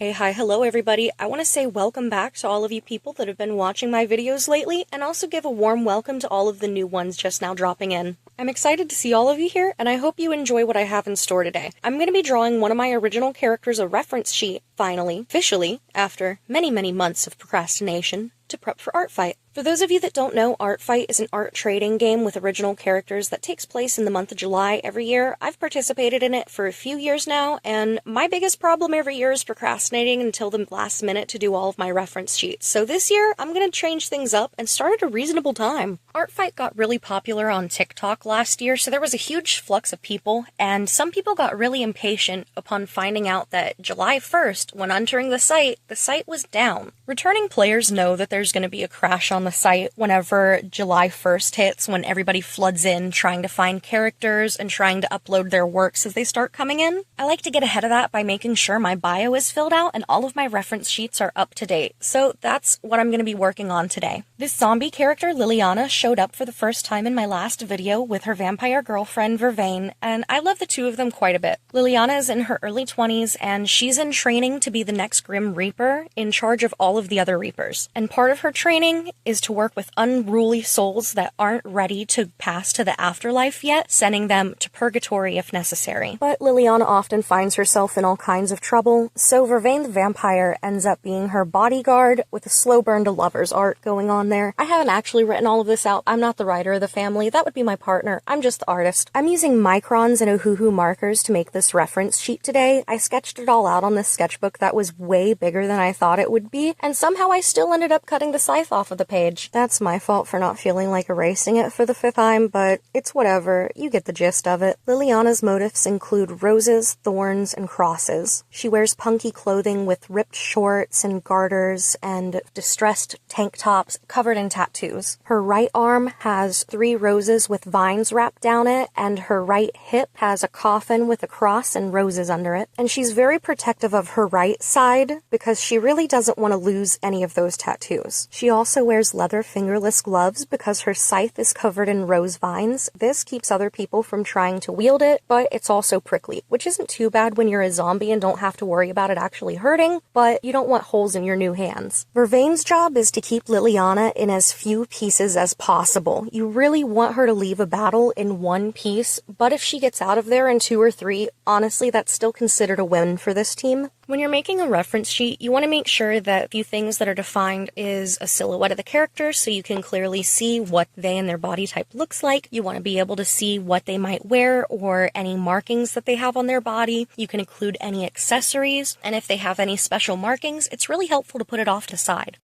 Hey, hi, hello everybody. I want to say welcome back to all of you people that have been watching my videos lately, and also give a warm welcome to all of the new ones just now dropping in. I'm excited to see all of you here, and I hope you enjoy what I have in store today. I'm going to be drawing one of my original characters a reference sheet, finally, officially, after many, many months of procrastination, to prep for Artfight. For those of you that don't know, Artfight is an art trading game with original characters that takes place in the month of July every year. I've participated in it for a few years now, and my biggest problem every year is procrastinating until the last minute to do all of my reference sheets. So this year, I'm going to change things up and start at a reasonable time. Artfight got really popular on TikTok last year, so there was a huge flux of people, and some people got really impatient upon finding out that July 1st, when entering the site was down. Returning players know that there's going to be a crash on the site whenever July 1st hits, when everybody floods in trying to find characters and trying to upload their works as they start coming in. I like to get ahead of that by making sure my bio is filled out and all of my reference sheets are up to date, so that's what I'm going to be working on today. This zombie character, Liliana, showed up for the first time in my last video with her vampire girlfriend, Vervain, and I love the two of them quite a bit. Liliana is in her early 20s, and she's in training to be the next Grim Reaper, in charge of all of the other Reapers. And part of her training is to work with unruly souls that aren't ready to pass to the afterlife yet, sending them to purgatory if necessary. But Liliana often finds herself in all kinds of trouble, so Vervain the vampire ends up being her bodyguard with a slow burn to lovers art going on there. I haven't actually written all of this out. I'm not the writer of the family. That would be my partner. I'm just the artist. I'm using microns and Ohuhu markers to make this reference sheet today. I sketched it all out on this sketchbook that was way bigger than I thought it would be, and somehow I still ended up cutting the scythe off of the page. That's my fault for not feeling like erasing it for the 5th time, but it's whatever. You get the gist of it. Liliana's motifs include roses, thorns, and crosses. She wears punky clothing with ripped shorts and garters and distressed tank tops covered in tattoos. Her right arm has 3 roses with vines wrapped down it, and her right hip has a coffin with a cross and roses under it. And she's very protective of her right side because she really doesn't want to lose any of those tattoos. She also wears leather fingerless gloves because her scythe is covered in rose vines. This keeps other people from trying to wield it, but it's also prickly, which isn't too bad when you're a zombie and don't have to worry about it actually hurting, but you don't want holes in your new hands. Vervain's job is to keep Liliana in as few pieces as possible. You really want her to leave a battle in one piece, but if she gets out of there in 2 or 3, honestly, that's still considered a win for this team. When you're making a reference sheet, you want to make sure that a few things that are defined is a silhouette of the character so you can clearly see what they and their body type looks like. You want to be able to see what they might wear or any markings that they have on their body. You can include any accessories, and if they have any special markings, it's really helpful to put it off to the side.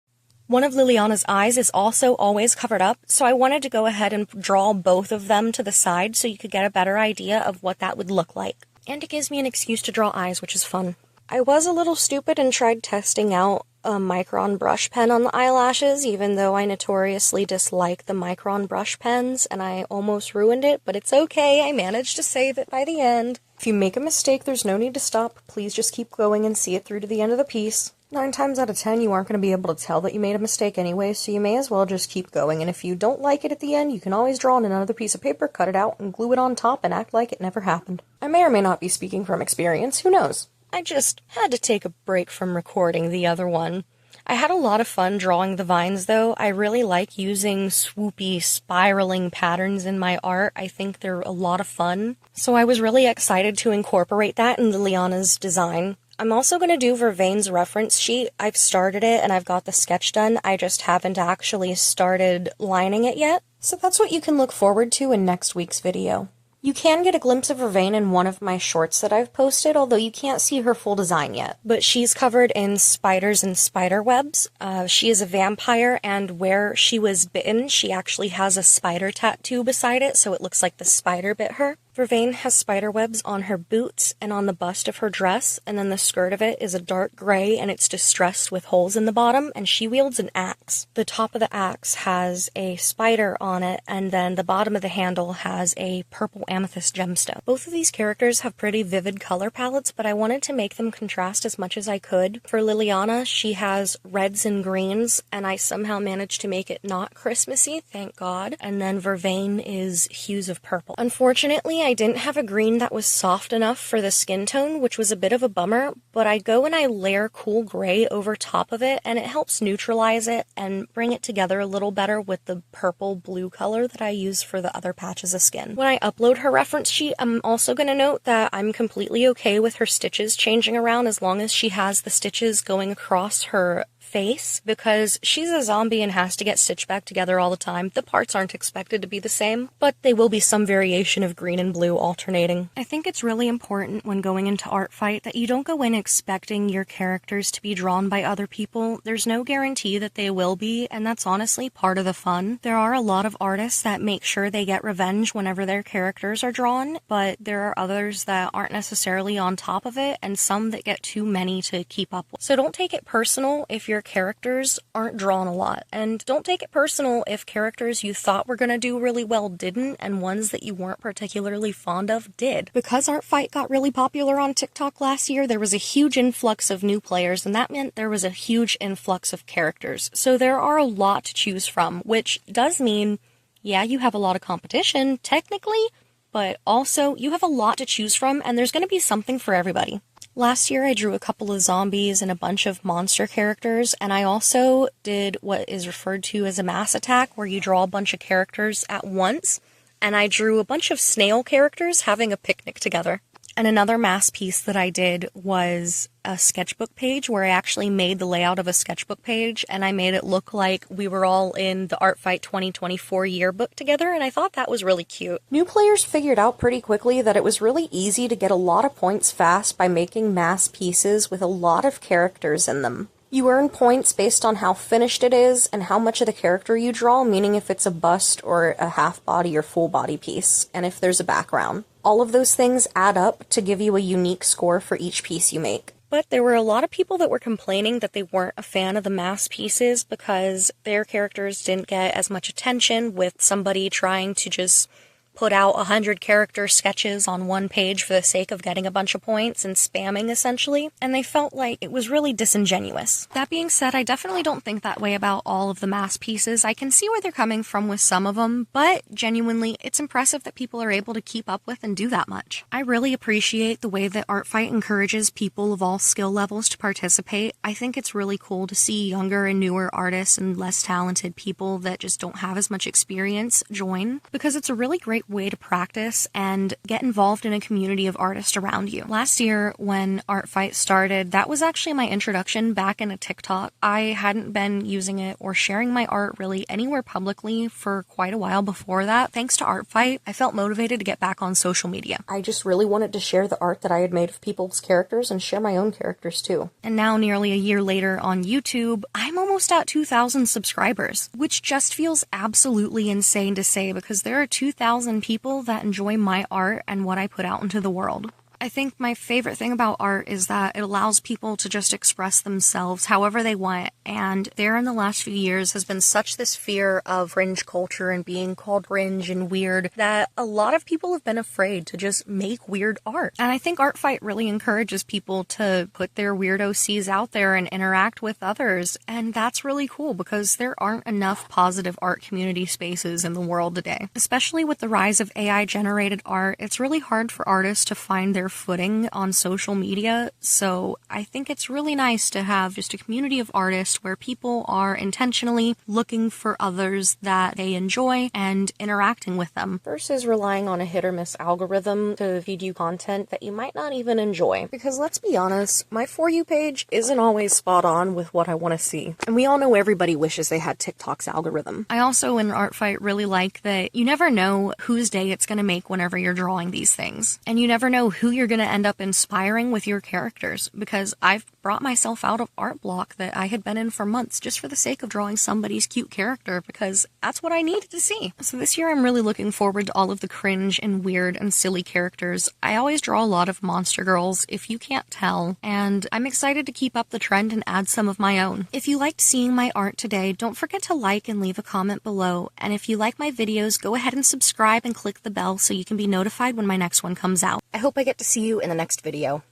One of Liliana's eyes is also always covered up, so I wanted to go ahead and draw both of them to the side so you could get a better idea of what that would look like. And it gives me an excuse to draw eyes, which is fun. I was a little stupid and tried testing out a micron brush pen on the eyelashes, even though I notoriously dislike the micron brush pens, and I almost ruined it, but it's okay, I managed to save it by the end. If you make a mistake, there's no need to stop. Please just keep going and see it through to the end of the piece. 9 times out of 10, you aren't going to be able to tell that you made a mistake anyway, so you may as well just keep going, and if you don't like it at the end, you can always draw on another piece of paper, cut it out, and glue it on top and act like it never happened. I may or may not be speaking from experience, who knows? I just had to take a break from recording the other one. I had a lot of fun drawing the vines, though. I really like using swoopy, spiraling patterns in my art. I think they're a lot of fun. So I was really excited to incorporate that in Liliana's design. I'm also going to do Vervain's reference sheet. I've started it and I've got the sketch done. I just haven't actually started lining it yet. So that's what you can look forward to in next week's video. You can get a glimpse of Vervain in one of my shorts that I've posted, although you can't see her full design yet. But she's covered in spiders and spider webs. She is a vampire, and where she was bitten, she actually has a spider tattoo beside it, so it looks like the spider bit her. Vervain has spider webs on her boots and on the bust of her dress, and then the skirt of it is a dark gray and it's distressed with holes in the bottom, and she wields an axe. The top of the axe has a spider on it, and then the bottom of the handle has a purple amethyst gemstone. Both of these characters have pretty vivid color palettes, but I wanted to make them contrast as much as I could. For Liliana, she has reds and greens, and I somehow managed to make it not Christmassy, thank God, and then Vervain is hues of purple. Unfortunately, I I didn't have a green that was soft enough for the skin tone, which was a bit of a bummer, but I go and I layer cool gray over top of it, and it helps neutralize it and bring it together a little better with the purple blue color that I use for the other patches of skin. When I upload her reference sheet, I'm also going to note that I'm completely okay with her stitches changing around as long as she has the stitches going across her face, because she's a zombie and has to get stitched back together all the time. The parts aren't expected to be the same, but they will be some variation of green and blue alternating. I think it's really important when going into Artfight that you don't go in expecting your characters to be drawn by other people. There's no guarantee that they will be, and that's honestly part of the fun. There are a lot of artists that make sure they get revenge whenever their characters are drawn, but there are others that aren't necessarily on top of it, and some that get too many to keep up with. So don't take it personal if your characters aren't drawn a lot, and don't take it personal if characters you thought were going to do really well didn't, and ones that you weren't particularly fond of did. Because Artfight got really popular on TikTok last year, there was a huge influx of new players, and that meant there was a huge influx of characters. So there are a lot to choose from, which does mean, yeah, you have a lot of competition, technically, but also you have a lot to choose from, and there's going to be something for everybody. Last year I drew a couple of zombies and a bunch of monster characters, and I also did what is referred to as a mass attack, where you draw a bunch of characters at once, and I drew a bunch of snail characters having a picnic together. And another mass piece that I did was a sketchbook page where I actually made the layout of a sketchbook page, and I made it look like we were all in the Artfight 2024 yearbook together, and I thought that was really cute. New players figured out pretty quickly that it was really easy to get a lot of points fast by making mass pieces with a lot of characters in them. You earn points based on how finished it is and how much of the character you draw, meaning if it's a bust or a half body or full body piece, and if there's a background. All of those things add up to give you a unique score for each piece you make. But there were a lot of people that were complaining that they weren't a fan of the mass pieces because their characters didn't get as much attention, with somebody trying to just put out 100 character sketches on one page for the sake of getting a bunch of points and spamming, essentially, and they felt like it was really disingenuous. That being said, I definitely don't think that way about all of the mass pieces. I can see where they're coming from with some of them, but genuinely, it's impressive that people are able to keep up with and do that much. I really appreciate the way that Artfight encourages people of all skill levels to participate. I think it's really cool to see younger and newer artists and less talented people that just don't have as much experience join, because it's a really great way to practice and get involved in a community of artists around you. Last year, when Artfight started, that was actually my introduction back into TikTok. I hadn't been using it or sharing my art really anywhere publicly for quite a while before that. Thanks to Artfight, I felt motivated to get back on social media. I just really wanted to share the art that I had made of people's characters and share my own characters too. And now, nearly a year later on YouTube, I'm almost at 2,000 subscribers, which just feels absolutely insane to say, because there are 2,000 people that enjoy my art and what I put out into the world. I think my favorite thing about art is that it allows people to just express themselves however they want, and there in the last few years has been such this fear of cringe culture and being called cringe and weird that a lot of people have been afraid to just make weird art. And I think Artfight really encourages people to put their weird OCs out there and interact with others, and that's really cool because there aren't enough positive art community spaces in the world today. Especially with the rise of AI-generated art, it's really hard for artists to find their footing on social media, so I think it's really nice to have just a community of artists where people are intentionally looking for others that they enjoy and interacting with them, versus relying on a hit or miss algorithm to feed you content that you might not even enjoy. Because let's be honest, my For You page isn't always spot on with what I want to see, and we all know everybody wishes they had TikTok's algorithm. I also, in Artfight, really like that you never know whose day it's going to make whenever you're drawing these things, and you never know who you're going to end up inspiring with your characters, because I've brought myself out of art block that I had been in for months just for the sake of drawing somebody's cute character, because that's what I needed to see. So this year I'm really looking forward to all of the cringe and weird and silly characters. I always draw a lot of monster girls, if you can't tell, and I'm excited to keep up the trend and add some of my own. If you liked seeing my art today, don't forget to like and leave a comment below, and if you like my videos, go ahead and subscribe and click the bell so you can be notified when my next one comes out. I hope I get to see you in the next video.